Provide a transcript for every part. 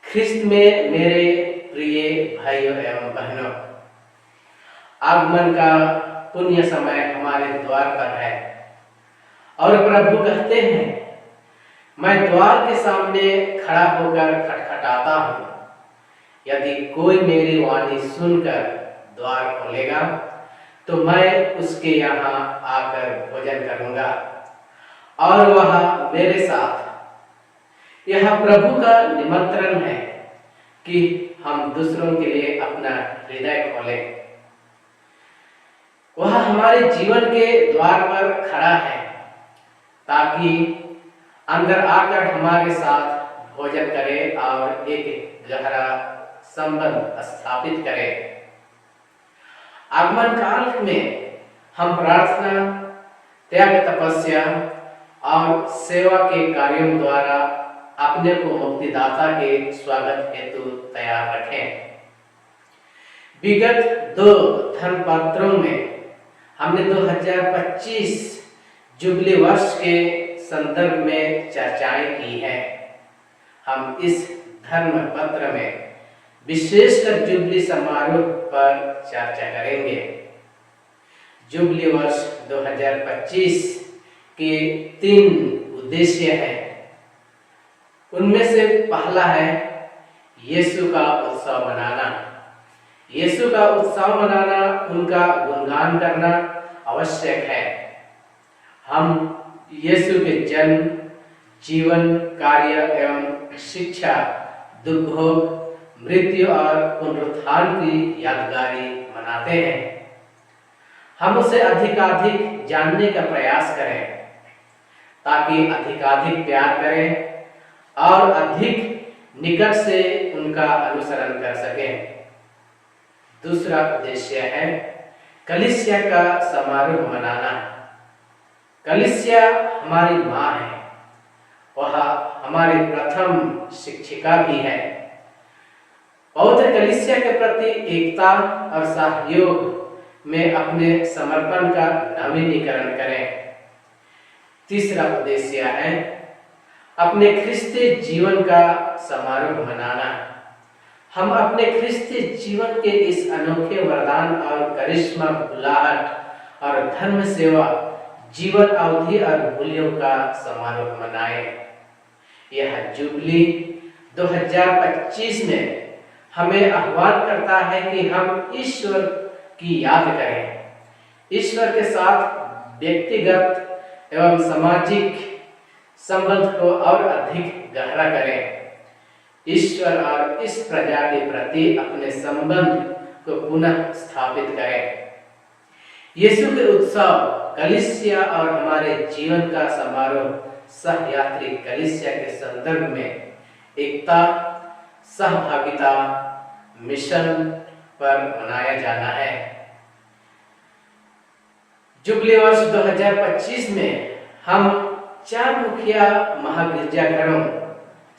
ख्रिस्त में मेरे प्रिय भाइयों एवं बहनों, आगमन का पुण्य समय हमारे द्वार पर है और प्रभु कहते हैं, मैं द्वार के सामने खड़ा होकर खटखटाता हूँ। यदि कोई मेरी वाणी सुनकर द्वार खोलेगा तो मैं उसके यहाँ आकर भोजन करूंगा और वह मेरे साथ। यह प्रभु का निमंत्रण है कि हम दूसरों के लिए अपना हृदय खोलें। वह हमारे जीवन के द्वार पर खड़ा है ताकि अंदर आकर हमारे साथ भोजन करे और एक गहरा संबंध स्थापित करे। आगमन काल में हम प्रार्थना, त्याग, तपस्या और सेवा के कार्यों द्वारा अपने को मुक्तिदाता के स्वागत हेतु तैयार रखें। विगत 2 धर्म पत्रों में हमने 2025 जुबली वर्ष के संदर्भ में चर्चाएं की है। हम इस धर्म पत्र में विशेषकर जुबली समारोह पर चर्चा करेंगे। जुबली वर्ष 2025 के 3 उद्देश्य हैं। उनमें से पहला है यीशु का उत्सव मनाना। यीशु का उत्सव मनाना, उनका गुणगान करना आवश्यक है। हम यीशु के जन्म, जीवन, कार्य एवं शिक्षा, दुर्भोग, मृत्यु और पुनरुत्थान की यादगारी मनाते हैं। हम उसे अधिकाधिक जानने का प्रयास करें ताकि अधिकाधिक प्यार करें और अधिक निकट से उनका अनुसरण कर सकें। दूसरा उद्देश्य है कलीसिया का समारोह मनाना। कलीसिया हमारी माँ है, वह हमारी प्रथम शिक्षिका भी है। पवित्र कलीसिया के प्रति एकता और सहयोग में अपने समर्पण का नवीनीकरण करें। तीसरा उद्देश्य है अपने ख्रिस्ती जीवन का समारोह मनाना। हम अपने ख्रिस्ती जीवन के इस अनोखे वरदान और करिश्मा, बुलाहट और धर्म सेवा जीवन अवधि और मूल्यों का समारोह मनाएं। यह जुबली 2025 में हमें आह्वान करता है कि हम ईश्वर की याद करें, ईश्वर के साथ व्यक्तिगत एवं सामाजिक संबंध को और अधिक गहरा करें। ईश्वर और इस प्रजा के प्रति अपने संबंध को पुनः स्थापित करें। यीशु के उत्सव, कलीसिया और हमारे जीवन का समारोह सहयात्री कलीसिया के संदर्भ में एकता, सहभागिता, मिशन पर मनाया जाना है। जुबली वर्ष 2025 में हम 4 मुखिया महागिरजाघरों,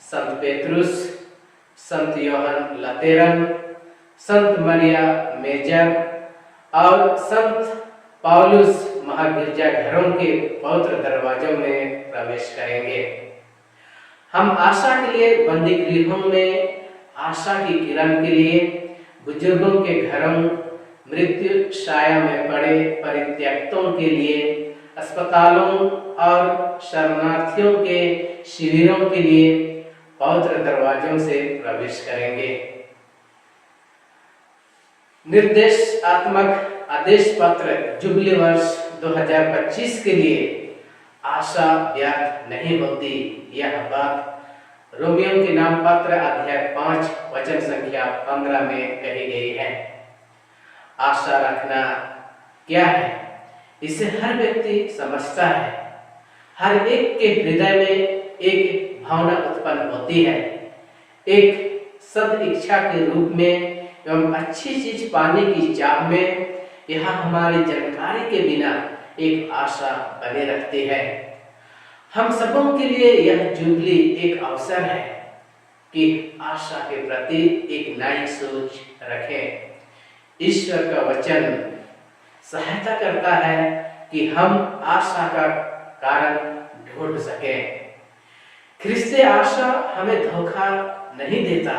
संत पेत्रुस, संत योहन लतेरन, संत मरिया मेजर और संत पौलुस महागिरजाघरों के पवित्र दरवाजों में प्रवेश करेंगे। हम आशा के लिए बंदी गृहों में आशा की किरण के लिए, बुजुर्गों के घरों, मृत्यु छाया में पड़े परित्यक्तों के लिए, अस्पतालों और शरणार्थियों के शिविरों के लिए पवित्र दरवाजों से प्रवेश करेंगे। निर्देशात्मक आदेश पत्र जुबली वर्ष 2025 के लिए आशा व्यर्थ नहीं होती। यह बात रोमियों के नाम पत्र अध्याय 5 वचन संख्या 15 में कही गई है। आशा रखना क्या है, इसे हर व्यक्ति समझता है। हर एक के हृदय में एक भावना उत्पन्न होती है, एक सद इच्छा के रूप में एवं अच्छी चीज पाने की चाह में। यह हमारी जानकारी के बिना एक आशा बने रहती है। हम सबों के लिए यह जुबली एक अवसर है कि आशा के प्रति एक नई सोच रखें। ईश्वर का वचन सहायता करता है कि हम आशा का कारण ढूंढ सकें। ख्रिस्तीय आशा हमें धोखा नहीं देता,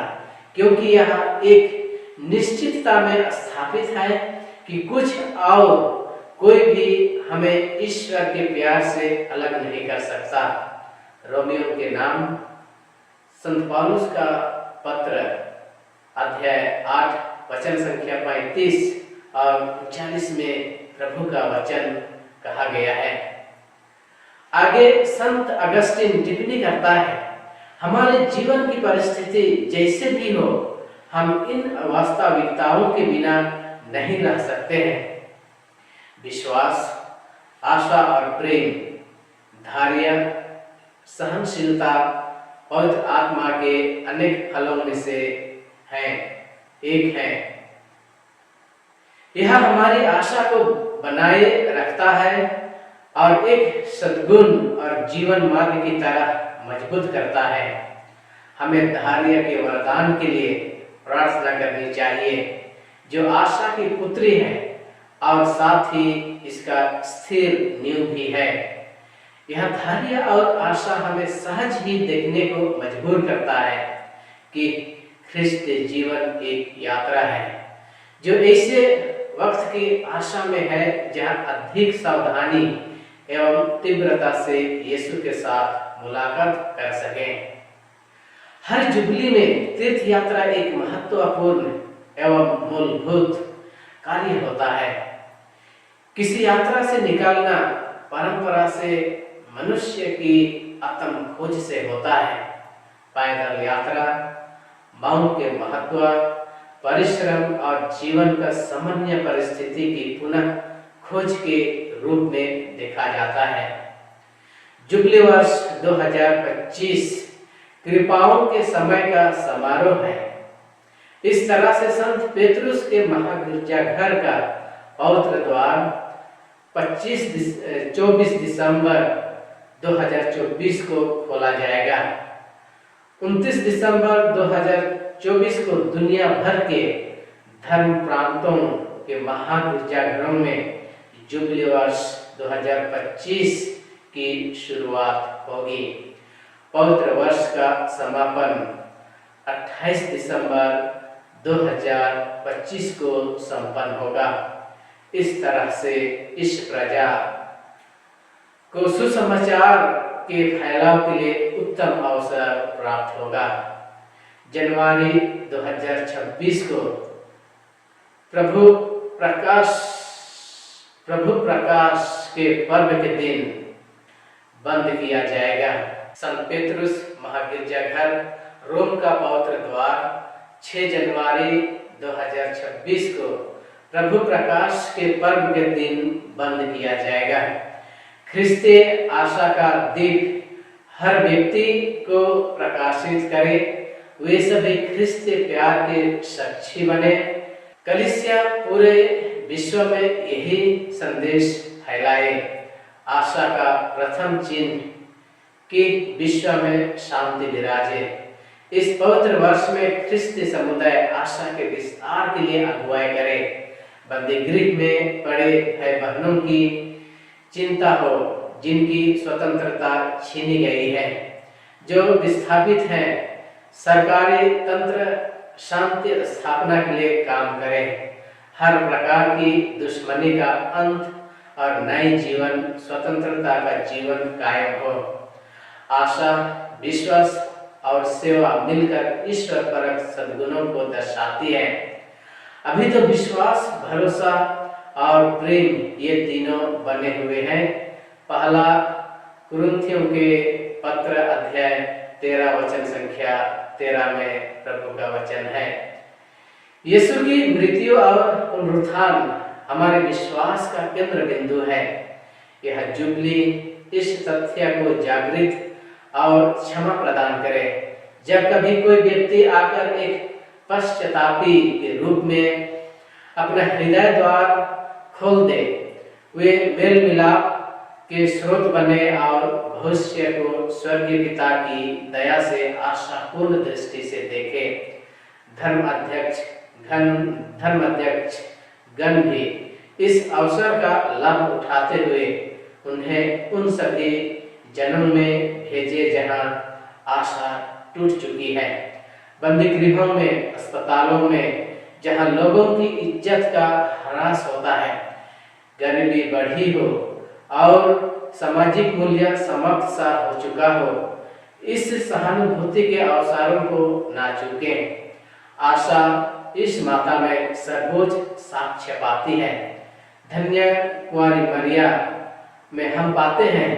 क्योंकि यह एक निश्चितता में स्थापित है कि कुछ और कोई भी हमें ईश्वर के प्यार से अलग नहीं कर सकता। रोमियो के नाम संत पौलुस का पत्र अध्याय 8 वचन संख्या 35 और 39 में प्रभु का वचन कहा गया है। आगे संत अगस्तिन टिप्पणी करता है, हमारे जीवन की परिस्थिति जैसे भी हो, हम इन वास्तविकताओं के बिना नहीं रह सकते हैं। विश्वास, आशा और प्रेम, धैर्य, सहनशीलता और आत्मा के अनेक फलों में से एक है। यह हमारी आशा को बनाए रखता है और एक सद्गुण और जीवन मार्ग की तरह मजबूत करता है। हमें धैर्य के वरदान के लिए प्रार्थना करनी चाहिए, जो आशा की पुत्री है और साथ ही इसका स्थिर नींव भी है। यह धैर्य और आशा हमें सहज ही देखने को मजबूर करता है कि ख्रिस्त जीवन एक यात्रा है, जो ऐसे वक्त की आशा में है जहां अधिक सावधानी एवं तीव्रता से यीशु के साथ मुलाकात कर सकें। हर जुबली में तीर्थ यात्रा एक महत्वपूर्ण एवं मूलभूत कार्य होता है। किसी यात्रा से निकलना परंपरा से मनुष्य की आत्म खोज से होता है। पैदल यात्रा माउंट के महत्व, परिश्रम और जीवन का सामान्य परिस्थिति की पुनः खोज के रूप में देखा जाता है। जुबली वर्ष 2025 कृपाओं के समय का समारोह है। इस तरह से संत पेतरुस के महागिरजाघर का पवित्र द्वार 24 दिसंबर 2024 को खोला जाएगा। 29 दिसंबर 2024 को दुनिया भर के धर्म प्रांतों के महागिरजाघरों में जुबली वर्ष 2025 की शुरुआत होगी। पवित्र वर्ष का समापन 28 दिसंबर 2025 को संपन्न होगा। इस तरह से इस प्रजा को सुसमाचार के फैलाव के लिए उत्तम अवसर प्राप्त होगा। जनवरी 2026 को प्रभु प्रकाश के पर्व के दिन बंद किया जाएगा। संत पेतरुस महागिरजाघर रोम का पवित्र द्वार 6 जनवरी 2026 को प्रभु प्रकाश के पर्व के दिन बंद किया जाएगा। ख्रिस्तीय आशा का दीप हर व्यक्ति को प्रकाशित करे, वे सभी ख्रिस्तीय प्यार के साक्षी बने। कलीसिया पूरे विश्व में यही संदेश फैलाए। आशा का प्रथम चिन्ह कि विश्व में शांति विराजे। इस पवित्र वर्ष में ख्रिस्तीय समुदाय आशा के विस्तार के लिए अगुवाई करे। बंदी गृह में पड़े भाई बहनों की चिंता हो, जिनकी स्वतंत्रता छीनी गई है, जो विस्थापित हैं। सरकारी तंत्र शांति स्थापना के लिए काम करे। हर प्रकार की दुश्मनी का अंत और नई जीवन स्वतंत्रता का जीवन कायम हो। आशा, विश्वास और सेवा मिलकर ईश्वर परक सद्गुणों को दर्शाती है। अभी तो विश्वास, भरोसा और प्रेम ये तीनों बने हुए हैं। पहला कुरिन्थियों के पत्र अध्याय 13 वचन संख्या 13 में प्रभु का वचन है। यीशु की मृत्यु और पुनरुत्थान हमारे विश्वास का केंद्र बिंदु है। यह जुबली इस तथ्य को जागृत और क्षमा प्रदान करे। जब कभी कोई व्यक्ति आकर एक पश्चातापी के रूप में अपना हृदय द्वार खोल दे, वे मेल मिलाप के स्रोत बने और भविष्य को स्वर्गीय पिता की दया से आशापूर्ण दृष्टि से देखे। धर्माध्यक्ष गण भी इस अवसर का लाभ उठाते हुए उन्हें उन सभी जनों में भेजे जहां आशा टूट चुकी है। बंदी गृहों में, अस्पतालों में, जहां लोगों की इज्जत का ह्रास होता है, गरीबी बढ़ी हो और सामाजिक मूल्य समाप्त सा हो चुका हो, इस सहानुभूति के अवसरों को ना चूकें। आशा इस माता में सर्वोच्च साक्ष्य पाती है। धन्य कुंवारी मरिया में हम पाते हैं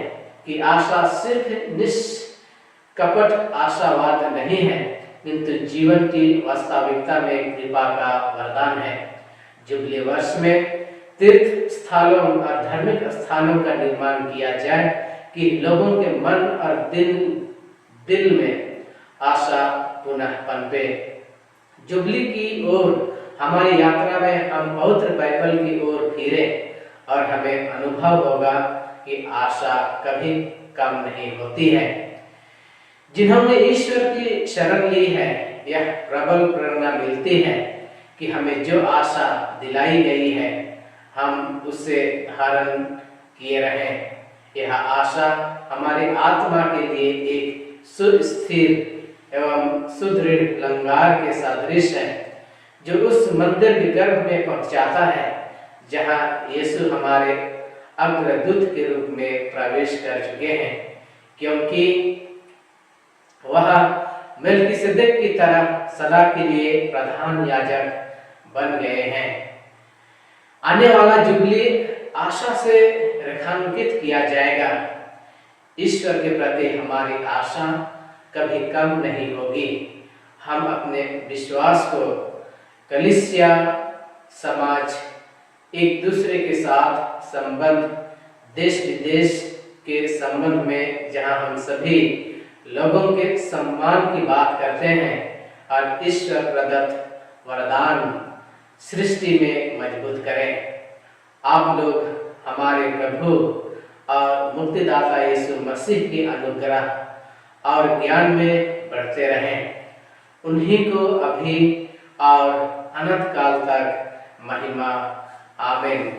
कि आशा सिर्फ निष्कपट आशावाद नहीं है, किंतु जीवन की वास्तविकता में कृपा का वरदान है। जुबली वर्ष में तीर्थ स्थलों और धार्मिक स्थानों का निर्माण किया जाए कि लोगों के मन और दिल में आशा पुनः पनपे। जुबली की ओर हमारी यात्रा में हम पवित्र बाइबल की ओर फिरे और हमें अनुभव होगा कि आशा कभी कम नहीं होती है। जिन्होंने ईश्वर की शरण ली है, यह प्रबल प्रेरणा मिलती है कि हमें जो आशा दिलाई गई है हम उसे धारण किए रहें। यह आशा हमारी आत्मा के लिए एक सुस्थिर एवं सुदृढ़ लंगार के सदृश है, जो उस मंदिर के गर्भ में पहुंचाता है जहां यीशु हमारे अग्रदूत के रूप में प्रवेश कर चुके हैं, क्योंकि वह मेल्किसेदेक की तरह सदा के लिए प्रधान याजक बन गए हैं। आने वाला जुबली आशा से रेखांकित किया जाएगा। ईश्वर के प्रति हमारी आशा कभी कम नहीं होगी। हम अपने विश्वास को कलीसिया, समाज, एक दूसरे के साथ संबंध, देश विदेश के संबंध में जहां हम सभी लोगों के सम्मान की बात करते हैं और ईश्वर प्रदत्त वरदान सृष्टि में मजबूत करें। आप लोग हमारे प्रभु और मुक्तिदाता यीशु मसीह की अनुग्रह और ज्ञान में बढ़ते रहें। उन्हीं को अभी और अनंत काल तक महिमा। आमीन।